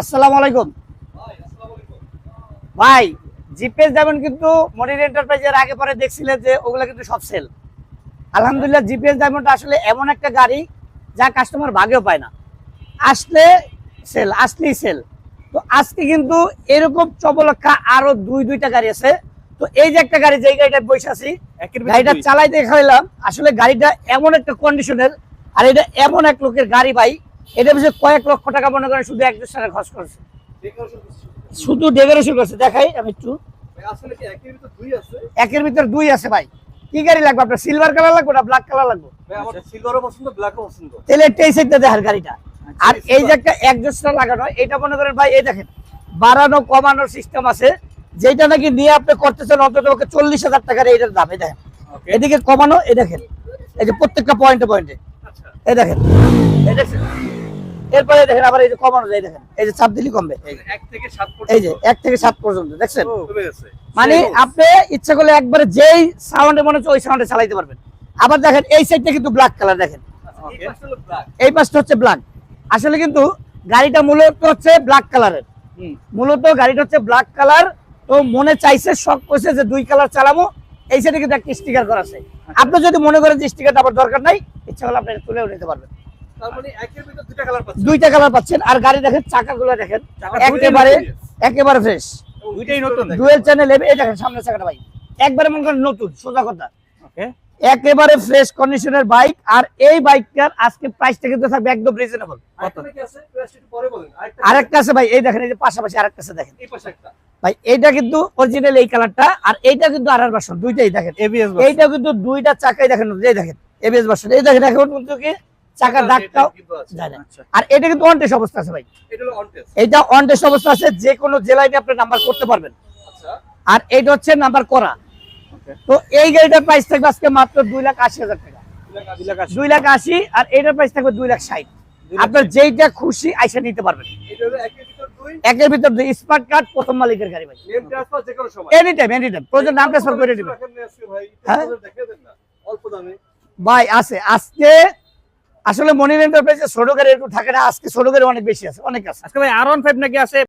আসসালামু আলাইকুম ভাই। জিপিএস ডায়মন্ড কিন্তু মনির এন্টারপ্রাইজের আগে পরে দেখছিলেন যে ওগুলো কিন্তু সব সেল। আলহামদুলিল্লাহ জিপিএস ডায়মন্ড আসলে এমন একটা গাড়ি যা কাস্টমার ভাগেও পায় না, আসলে সেল, আসলেই সেল। তো আজকে কিন্তু এরকম চবলক্ষা আরো দুইটা গাড়ি আছে। তো এই যে একটা গাড়ি, যে গাড়িটা বসে আছি, গাড়িটা চালাইতে দেখাইলাম। আসলে গাড়িটা এমন একটা কন্ডিশনের, আর এটা এমন এক লোকের গাড়ি ভাই, এটা বিষয়ে কয়েক লক্ষ টাকা মনে করেন শুধু একজন টাকা খরচ করছে, শুধু ডেকোরেশন করছে। দেখাই আমি একটু। একের ভিতর দুই আছে ভাই। কি গাড়ি লাগবে আপনার? সিলভার কালার লাগবে না ব্ল্যাক কালার লাগবে? তাহলে এই সাইডটা দেখার গাড়িটা। আর এই যে একটা একজোস্টটা লাগানো, এটা মনে করেন ভাই, এই দেখেন বাড়ানো কমানোর সিস্টেম আছে, যেটা নাকি নিয়ে আপনি করতেছেন অন্তত 40,000 টাকার এইটার দাম। এই দেখেন এদিকে কমানো, এই দেখেন এই যে প্রত্যেকটা পয়েন্টে পয়েন্টে, এই দেখেন, এই দেখেন। এরপরে দেখেন আবার এই যে কমানো যায়, দেখেন এই যে চাপ দিলি কমবে, এই যে 1 থেকে 7 পর্যন্ত দেখছেন। মানে আপনি ইচ্ছা করলে একবারে যেই সাউন্ডে মনে হচ্ছে ওই সাউন্ডে চালাইতে পারবেন। আবার দেখেন এই সাইডটা কিন্তু ব্ল্যাক কালার, দেখেন এই পাশটা হচ্ছে ব্ল্যাক। আসলে কিন্তু গাড়িটা মূলত হচ্ছে ব্ল্যাক কালারের, মূলত গাড়িটা হচ্ছে ব্ল্যাক কালার। তো মনে চাইছে, শখ করছে যে 2 কালার চালাবো। এই সাইডে কিন্তু একটা স্টিকার করা আছে। আপনি যদি মনে করেন যে স্টিকারটা আবার দরকার নাই, ইচ্ছা করলে আপনি তুলেও নিতে পারবেন। দুইটা কালার পাচ্ছেন। আর গাড়ি দেখেন, চাকাগুলো দেখেন একেবারে ফ্রেশ, দুইটাই নতুন, ডুয়েল চ্যানেল। এই দেখেন সামনের চাকাটা ভাই একবারে মনে করেন নতুন, সোজা কথা, একেবারে ফ্রেশ কন্ডিশনের বাইক। আর এই বাইকটার আজকে প্রাইসটা কিন্তু থাকবে একদম রিজনেবল। আরেকটা আছে ভাই, এই দেখেন, এই যে পাশাপাশি আরেকটা আছে, দেখেন ভাই, এইটা কিন্তু অরিজিনাল এই কালারটা, আর এইটা কিন্তু আরআর ভার্সন, দুইটাই দেখেন। এইটা কিন্তু দুইটা চাকাই দেখেন, এই দেখেন এবিএস ভার্সন, এই দেখেন এখন কিন্তু কি চাকার দাগটাও যায় না। আর এটা কিন্তু অন টেস্ট অবস্থা আছে ভাই, এটা অন টেস্ট অবস্থা আছে, যে কোনো জেলায় আপনি নাম্বার করতে পারবেন। আর এইটা হচ্ছে নাম্বার করা। তো এই গাড়িটার প্রাইস থাকবে আজকে মাত্র 2,80,000 টাকা, 2,80,000। আর এইটার প্রাইস থাকবে 2,60,000। আপনার যেইটা খুশি আইসা নিতে পারবেন। একের ভিতর দুই, স্মার্ট কার্ড, প্রথম মালিকের গাড়ি ভাই, এনি টাইম প্রয়োজন নাম ট্রান্সফার করে দিবেন ভাই। আছে আজকে আসলে মনির এন্টারপ্রাইজে ছোট গাড়ি একটু থাকে না, আজকে ছোট গাড়ি অনেক বেশি আছে, অনেক আছে। আজকে ভাই R15 নাকি আছে?